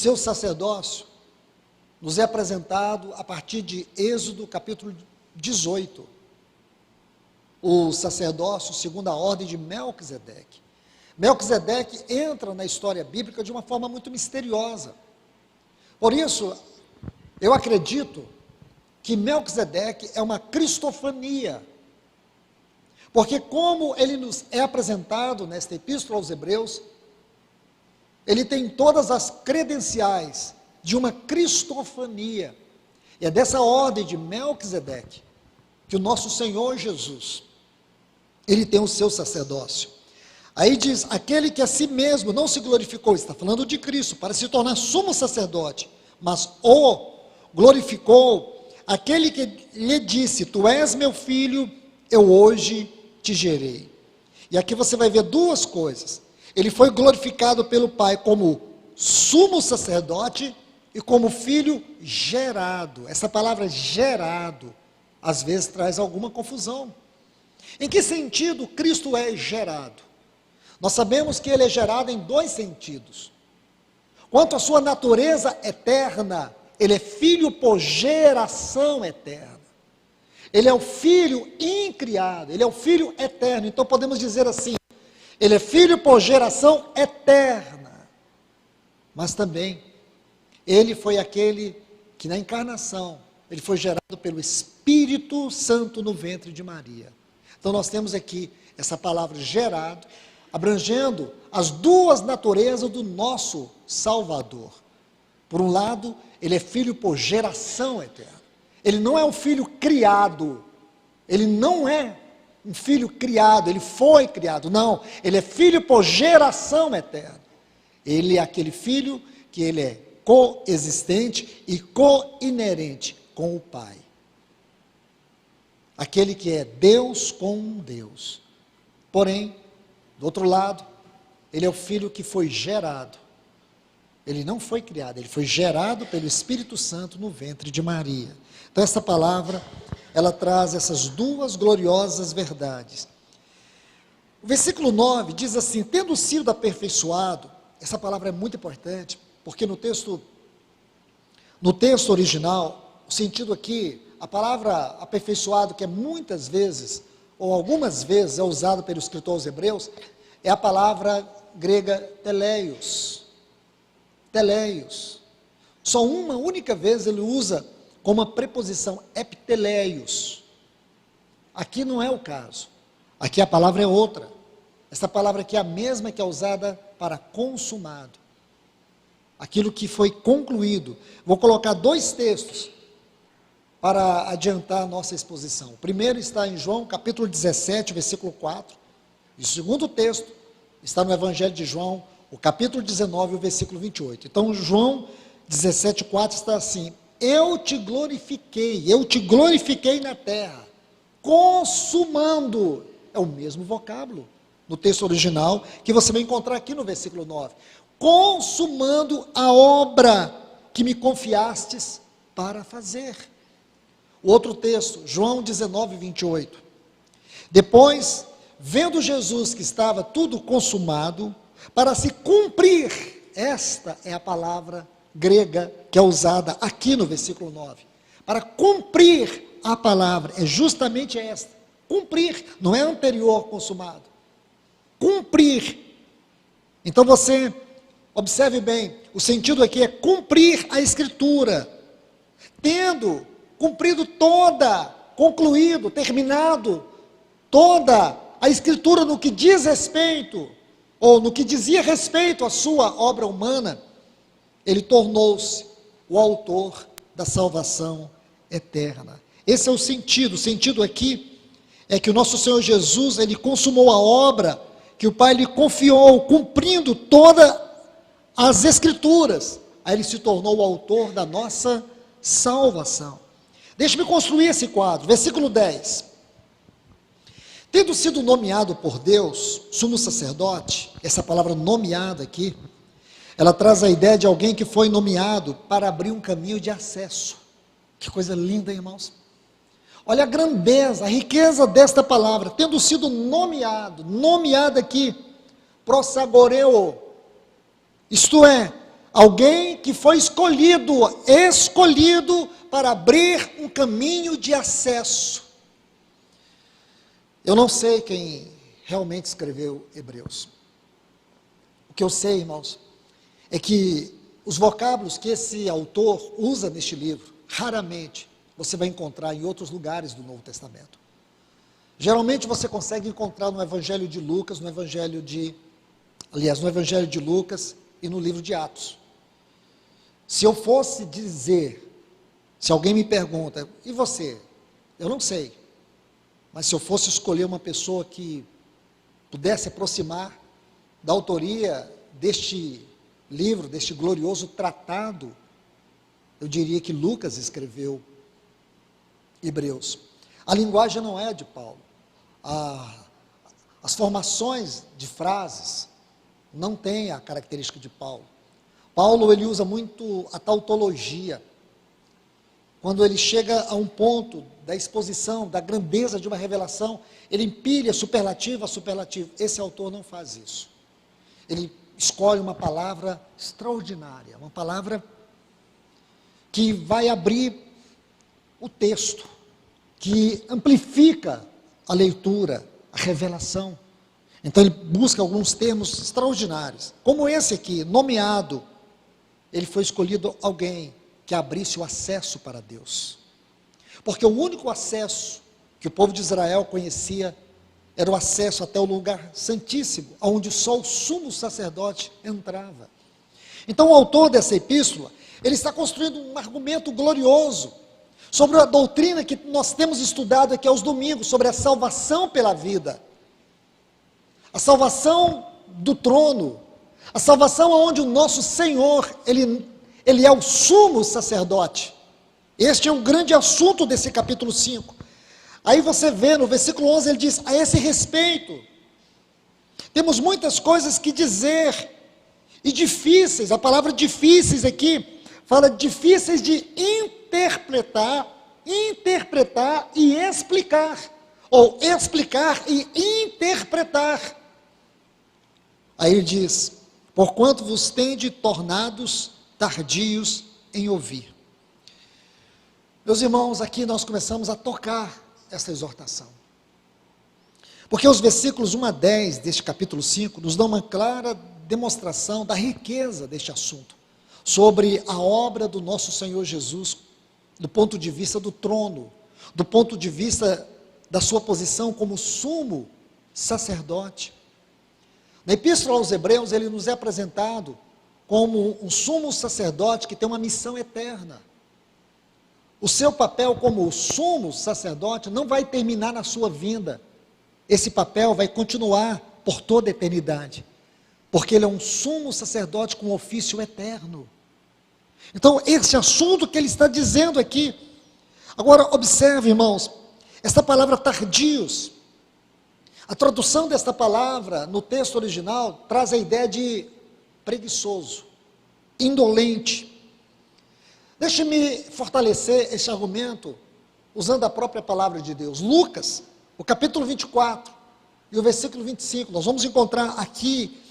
seu sacerdócio nos é apresentado a partir de Êxodo capítulo 18. O sacerdócio segundo a ordem de Melquisedeque. Melquisedeque entra na história bíblica de uma forma muito misteriosa. Por isso, eu acredito que Melquisedeque é uma cristofania. Porque como ele nos é apresentado nesta epístola aos Hebreus, ele tem todas as credenciais de uma cristofania. E é dessa ordem de Melquisedeque que o nosso Senhor Jesus, ele tem o seu sacerdócio. Aí diz, aquele que a si mesmo não se glorificou, está falando de Cristo, para se tornar sumo sacerdote, mas o glorificou, aquele que lhe disse, tu és meu filho, eu hoje te gerei. E aqui você vai ver duas coisas. Ele foi glorificado pelo Pai como sumo sacerdote e como filho gerado. Essa palavra gerado, às vezes traz alguma confusão. Em que sentido Cristo é gerado? Nós sabemos que ele é gerado em dois sentidos. Quanto à sua natureza eterna, ele é filho por geração eterna. Ele é o filho incriado, ele é o filho eterno. Então podemos dizer assim, ele é filho por geração eterna. Mas também, ele foi aquele que na encarnação, ele foi gerado pelo Espírito Santo no ventre de Maria. Então nós temos aqui essa palavra gerado, abrangendo as duas naturezas do nosso Salvador. Por um lado, ele é filho por geração eterna. Ele não é um filho criado. Ele não é um filho criado, ele foi criado. Não, ele é filho por geração eterna. Ele é aquele filho que ele é coexistente e co-inerente com o Pai. Aquele que é Deus com Deus. Porém, do outro lado, ele é o filho que foi gerado. Ele não foi criado, ele foi gerado pelo Espírito Santo no ventre de Maria. Então essa palavra, ela traz essas duas gloriosas verdades. O versículo 9 diz assim, tendo sido aperfeiçoado, essa palavra é muito importante, porque no texto original, o sentido aqui, a palavra aperfeiçoado, que é muitas vezes, ou algumas vezes é usada pelo escritor aos Hebreus, é a palavra grega teleios. Teleios. Só uma única vez ele usa como a preposição epiteleios. Aqui não é o caso. Aqui a palavra é outra. Essa palavra aqui é a mesma que é usada para consumado. Aquilo que foi concluído. Vou colocar dois textos para adiantar a nossa exposição. O primeiro está em João, capítulo 17, versículo 4. E o segundo texto está no Evangelho de João, o capítulo 19, o versículo 28. Então, João 17, 4 está assim, eu te glorifiquei na terra, consumando, é o mesmo vocábulo, no texto original, que você vai encontrar aqui no versículo 9, consumando a obra que me confiastes para fazer. O outro texto, João 19, 28, depois, vendo Jesus que estava tudo consumado, para se cumprir, esta é a palavra grega que é usada aqui no versículo 9, para cumprir a palavra, é justamente esta, cumprir, não é anterior consumado, cumprir. Então você observe bem, o sentido aqui é cumprir a escritura, tendo cumprido toda, concluído, terminado, toda a escritura no que diz respeito, ou no que dizia respeito à sua obra humana, ele tornou-se o autor da salvação eterna. Esse é o sentido aqui é que o nosso Senhor Jesus, ele consumou a obra que o Pai lhe confiou, cumprindo todas as escrituras, aí ele se tornou o autor da nossa salvação. Deixe-me construir esse quadro, versículo 10. Tendo sido nomeado por Deus, sumo sacerdote, essa palavra nomeada aqui, ela traz a ideia de alguém que foi nomeado para abrir um caminho de acesso. Que coisa linda, irmãos. Olha a grandeza, a riqueza desta palavra, tendo sido nomeado aqui, prosagoreu, isto é, Alguém que foi escolhido para abrir um caminho de acesso. Eu não sei quem realmente escreveu Hebreus. O que eu sei, irmãos, é que os vocábulos que esse autor usa neste livro, raramente você vai encontrar em outros lugares do Novo Testamento. Geralmente você consegue encontrar no Evangelho de Lucas, no Evangelho de Lucas e no livro de Atos. Se eu fosse dizer, se alguém me pergunta, e você? Eu não sei. Mas se eu fosse escolher uma pessoa que pudesse aproximar da autoria deste livro, deste glorioso tratado, eu diria que Lucas escreveu Hebreus. A linguagem não é de Paulo. As formações de frases não têm a característica de Paulo. Paulo, ele usa muito a tautologia. Quando ele chega a um ponto da exposição, da grandeza de uma revelação, ele empilha superlativo a superlativo. Esse autor não faz isso. Ele escolhe uma palavra extraordinária, uma palavra que vai abrir o texto, que amplifica a leitura, a revelação. Então ele busca alguns termos extraordinários, como esse aqui, nomeado. Ele foi escolhido alguém que abrisse o acesso para Deus. Porque o único acesso que o povo de Israel conhecia era o acesso até o lugar santíssimo, onde só o sumo sacerdote entrava. Então o autor dessa epístola, ele está construindo um argumento glorioso sobre a doutrina que nós temos estudado aqui aos domingos, sobre a salvação pela vida, a salvação do trono, a salvação onde o nosso Senhor, Ele é o sumo sacerdote. Este é o grande assunto desse capítulo 5. Aí você vê no versículo 11, ele diz, a esse respeito, temos muitas coisas que dizer, e difíceis, a palavra difíceis aqui, fala difíceis de interpretar e explicar, ou explicar e interpretar. Aí ele diz, porquanto vos tende tornados tardios em ouvir. Meus irmãos, aqui nós começamos a tocar essa exortação. Porque os versículos 1 a 10 deste capítulo 5 nos dão uma clara demonstração da riqueza deste assunto, sobre a obra do nosso Senhor Jesus, do ponto de vista do trono, do ponto de vista da sua posição como sumo sacerdote. Na Epístola aos Hebreus, ele nos é apresentado como um sumo sacerdote que tem uma missão eterna. O seu papel como sumo sacerdote não vai terminar na sua vinda. Esse papel vai continuar por toda a eternidade, porque ele é um sumo sacerdote com ofício eterno. Então, esse assunto que ele está dizendo aqui. Agora, observe, irmãos, esta palavra tardios, a tradução desta palavra no texto original traz a ideia de preguiçoso, indolente. Deixe-me fortalecer esse argumento usando a própria palavra de Deus. Lucas, o capítulo 24 e o versículo 25, nós vamos encontrar aqui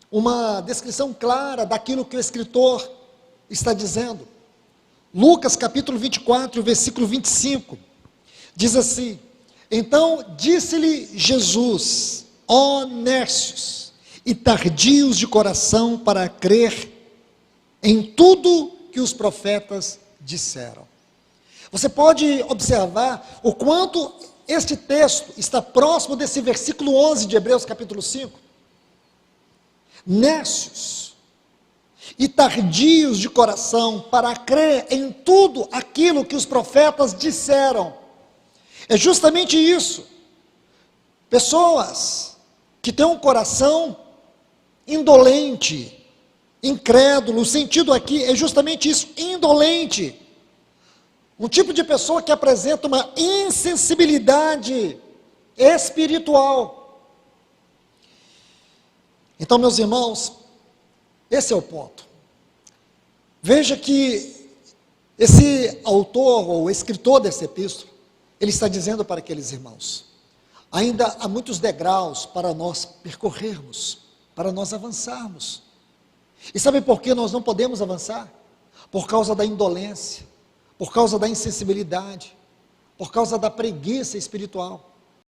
uma descrição clara daquilo que o escritor está dizendo. Lucas capítulo 24 e o versículo 25, diz assim, então disse-lhe Jesus, ó nércios e tardios de coração para crer em tudo que os profetas disseram. Você pode observar o quanto este texto está próximo desse versículo 11 de Hebreus capítulo 5. Nércios e tardios de coração para crer em tudo aquilo que os profetas disseram. É justamente isso. Pessoas que têm um coração indolente, incrédulo, o sentido aqui é justamente isso, indolente. Um tipo de pessoa que apresenta uma insensibilidade espiritual. Então, meus irmãos, esse é o ponto. Veja que esse autor ou escritor desse epístola, ele está dizendo para aqueles irmãos, ainda há muitos degraus para nós percorrermos, para nós avançarmos. E sabe por que nós não podemos avançar? Por causa da indolência, por causa da insensibilidade, por causa da preguiça espiritual.